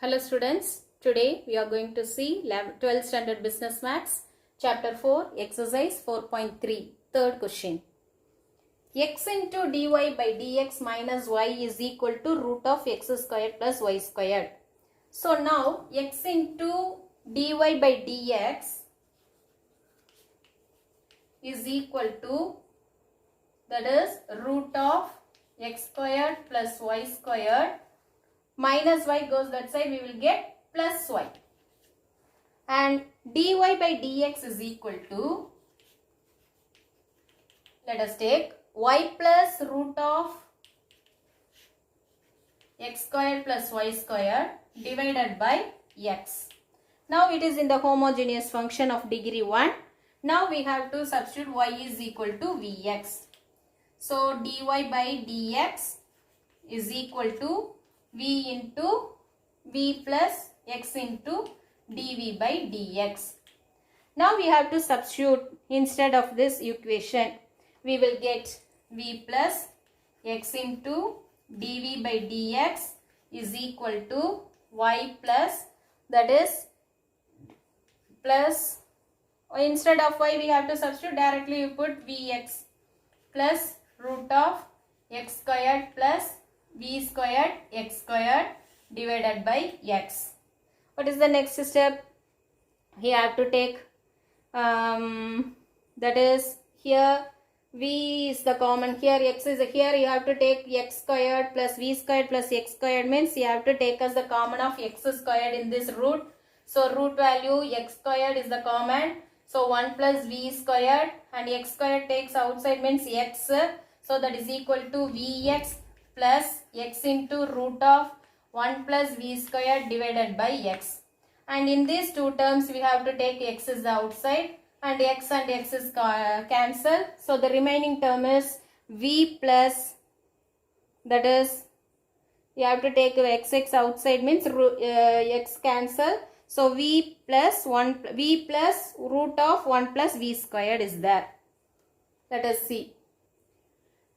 Hello students, today we are going to see 12th standard business maths chapter 4 exercise 4.3 third question. X into dy by dx minus y is equal to root of x squared plus y squared. So now x into dy by dx is equal to, that is, root of x squared plus y squared minus y goes that side, we will get plus y, and dy by dx is equal to, let us take y plus root of x squared plus y squared divided by x. Now it is in the homogeneous function of degree 1. Now we have to substitute y is equal to vx. So dy by dx is equal to v into v plus x into dv by dx. Now we have to substitute instead of this equation. We will get v plus x into dv by dx is equal to y plus, that is, plus, instead of y we have to substitute, directly you put vx plus root of x squared plus v squared x squared divided by x. What is the next step? You have to take, that is, here v is the common, here x is here, you have to take x squared plus v squared plus x squared, means you have to take as the common of x squared in this root. So root value x squared is the common, so 1 plus v squared, and x squared takes outside means x, so that is equal to vx plus x into root of 1 plus v squared divided by x. And in these two terms we have to take x is the outside, and x is cancel. So the remaining term is v plus, that is, you have to take x outside means x cancel. So v plus root of 1 plus v squared is there. Let us see.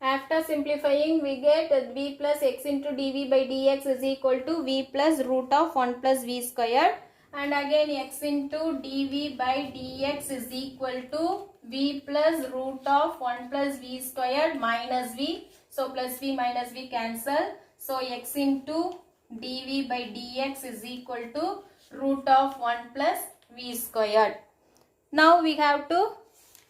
After simplifying, we get v plus x into dv by dx is equal to v plus root of 1 plus v squared, and again x into dv by dx is equal to v plus root of 1 plus v squared minus v. So plus v minus v cancel. So x into dv by dx is equal to root of 1 plus v squared. Now we have to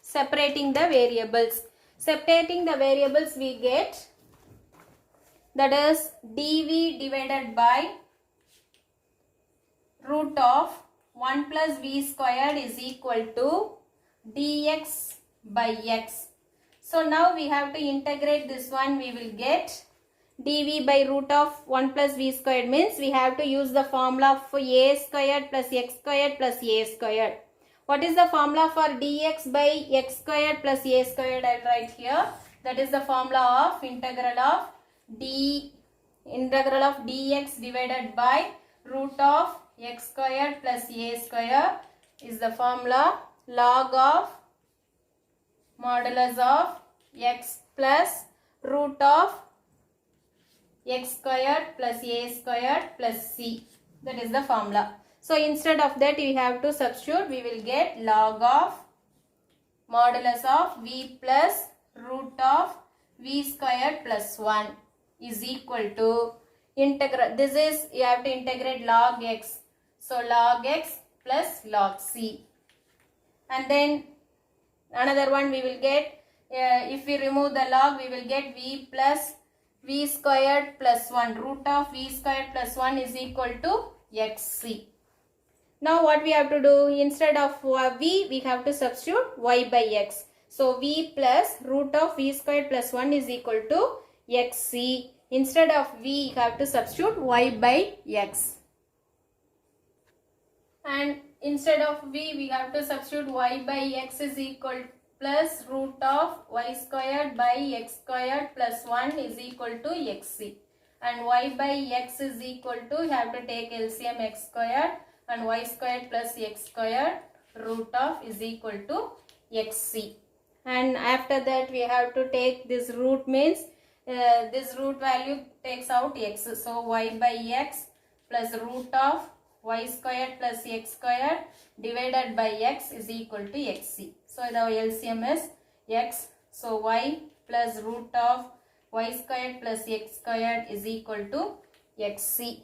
separating the variables. Separating the variables we get, that is, dv divided by root of 1 plus v squared is equal to dx by x. So now we have to integrate this one. We will get dv by root of 1 plus v squared, means we have to use the formula for a squared plus x squared plus a squared. What is the formula for dx by x squared plus a squared? I will write here. That is the formula of integral of dx divided by root of x squared plus a squared is the formula log of modulus of x plus root of x squared plus a squared plus c. That is the formula. So instead of that we have to substitute. We will get log of modulus of v plus root of v squared plus 1 is equal to integral. This is, you have to integrate log x. So log x plus log c. And then another one we will get, if we remove the log, we will get v plus v squared plus 1. Root of v squared plus 1 is equal to xc. Now what we have to do, instead of v we have to substitute y by x. So v plus root of v squared plus 1 is equal to xc. Instead of v you have to substitute y by x. And instead of v we have to substitute y by x is equal plus root of y squared by x squared plus 1 is equal to xc. And y by x is equal to, you have to take LCM x squared, and y squared plus x squared root of is equal to xc. And after that we have to take this root, means this root value takes out x. So y by x plus root of y squared plus x squared divided by x is equal to xc. So the LCM is x. So y plus root of y squared plus x squared is equal to xc.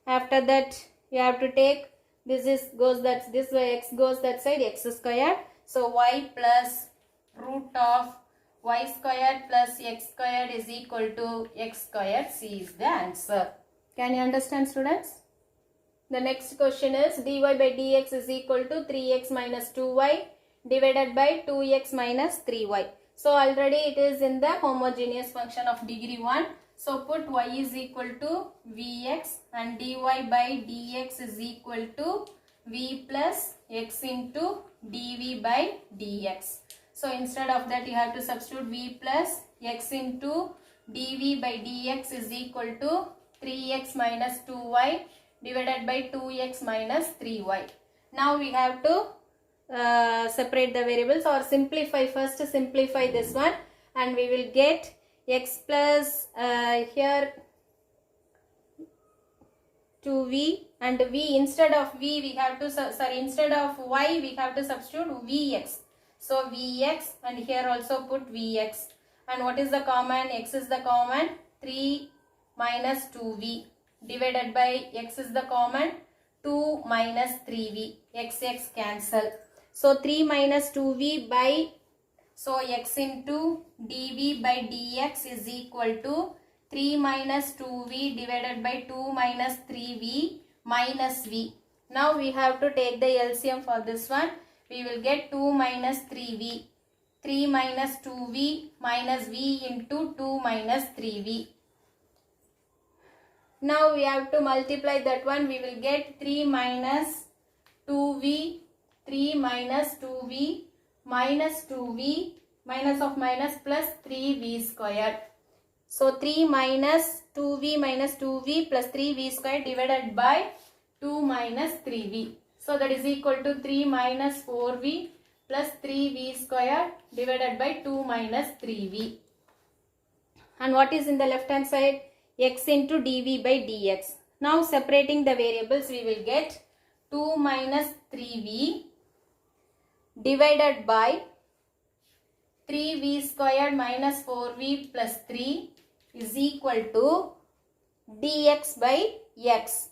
After that you have to take this goes that this way, x goes that side, x squared. So y plus root of y squared plus x squared is equal to x squared. C is the answer. Can you understand, students? The next question is dy by dx is equal to 3x minus 2y divided by 2x minus 3y. So already it is in the homogeneous function of degree 1. So put y is equal to vx and dy by dx is equal to v plus x into dv by dx. So instead of that you have to substitute v plus x into dv by dx is equal to 3x minus 2y divided by 2x minus 3y. Now we have to separate the variables or simplify. First simplify this one and we will get x plus here 2v and v, instead of v we have to instead of y we have to substitute vx. So vx and here also put vx, and what is the common? X is the common, 3 minus 2v divided by x is the common, 2 minus 3v, x cancel. So 3 minus 2v by, so x into dv by dx is equal to 3 minus 2v divided by 2 minus 3v minus v. Now we have to take the LCM for this one. We will get 2 minus 3v. 3 minus 2v minus v into 2 minus 3v. Now we have to multiply that one. We will get 3 minus 2v, 3 minus 2v minus 2v, minus of minus plus 3v squared. So 3 minus 2v minus 2v plus 3v squared divided by 2 minus 3v. So that is equal to 3 minus 4v plus 3v squared divided by 2 minus 3v. And what is in the left hand side? X into dv by dx. Now separating the variables we will get 2 minus 3v divided by 3v squared minus 4v plus 3 is equal to dx by x.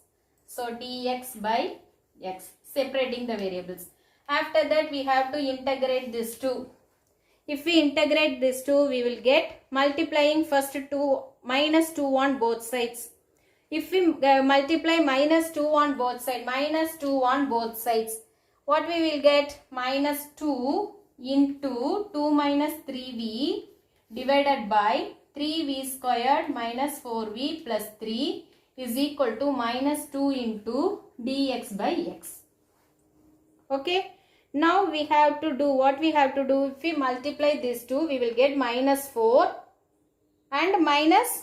So dx by x, separating the variables. After that we have to integrate this 2. If we integrate this 2 we will get, multiplying first 2 minus 2 on both sides. If we multiply minus 2 on both sides, what we will get? Minus 2 into 2 minus 3v divided by 3v squared minus 4v plus 3 is equal to minus 2 into dx by x. Okay. Now we have to do what we have to do. If we multiply these two, we will get minus 4 and minus,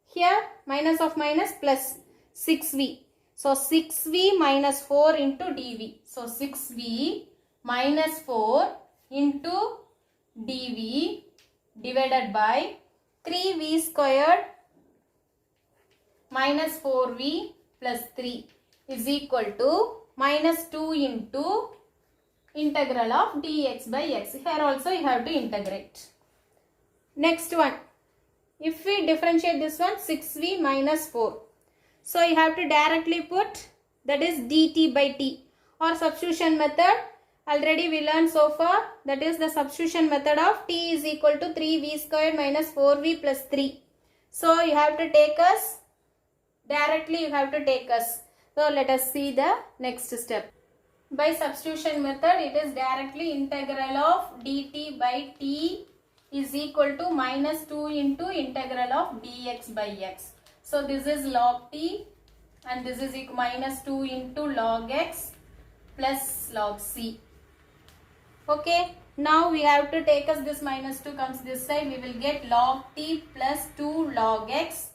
here minus of minus plus 6v. So 6v minus 4 into dv. So 6v minus 4 into dv divided by 3v squared minus 4v plus 3 is equal to minus 2 into integral of dx by x. Here also you have to integrate. Next one, if we differentiate this one, 6v minus 4. So you have to directly put, that is dt by t, or substitution method. Already we learned so far, that is the substitution method of t is equal to 3v squared minus 4v plus 3. So you have to take us, directly you have to take us. So let us see the next step. By substitution method, it is directly integral of dt by t is equal to minus 2 into integral of dx by x. So this is log t and this is minus 2 into log x plus log c. Okay, now we have to take us this minus 2 comes this side. We will get log t plus 2 log x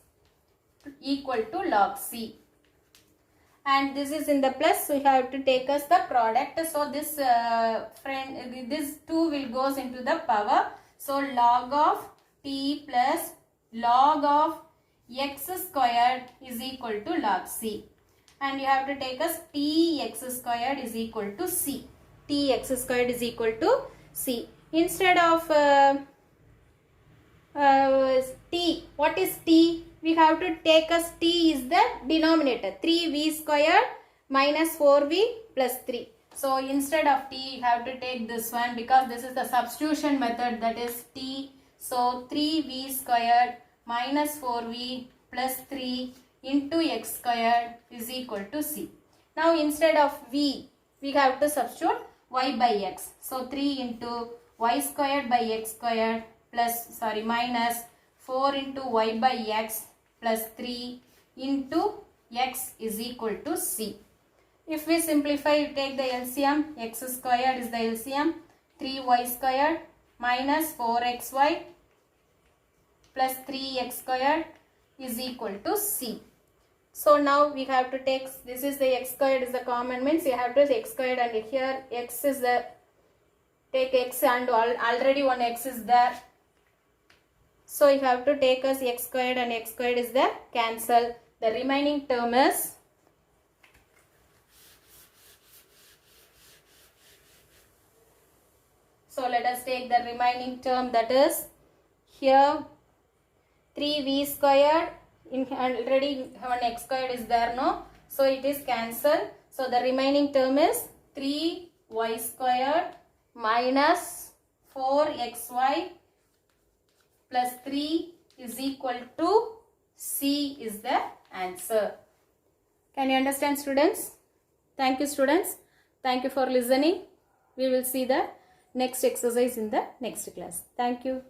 equal to log c. And this is in the plus, so you have to take us the product. So this this 2 will goes into the power. So log of t plus log of x squared is equal to log c. And you have to take as t x squared is equal to c. T x squared is equal to c. Instead of t, what is t? We have to take as t is the denominator. 3v squared minus 4v plus 3. So instead of t, you have to take this one because this is the substitution method, that is t. So 3v squared minus 4v plus 3 into x squared is equal to c. Now instead of v, we have to substitute y by x. So 3 into y squared by x squared plus minus 4 into y by x plus 3 into x is equal to c. If we simplify, you take the LCM, x squared is the LCM, 3y squared minus 4xy plus 3x squared is equal to c. So now we have to take, this is the x squared is the common, means you have to take x squared, and here x is the, take x and already one x is there. So you have to take as x squared and x squared is the cancel. The remaining term is so let us take the remaining term, that is here 3v squared, in already one x squared is there, no? So it is cancelled. So the remaining term is 3y squared minus 4xy plus 3 is equal to c is the answer. Can you understand, students? Thank you, students. Thank you for listening. We will see the next exercise in the next class. Thank you.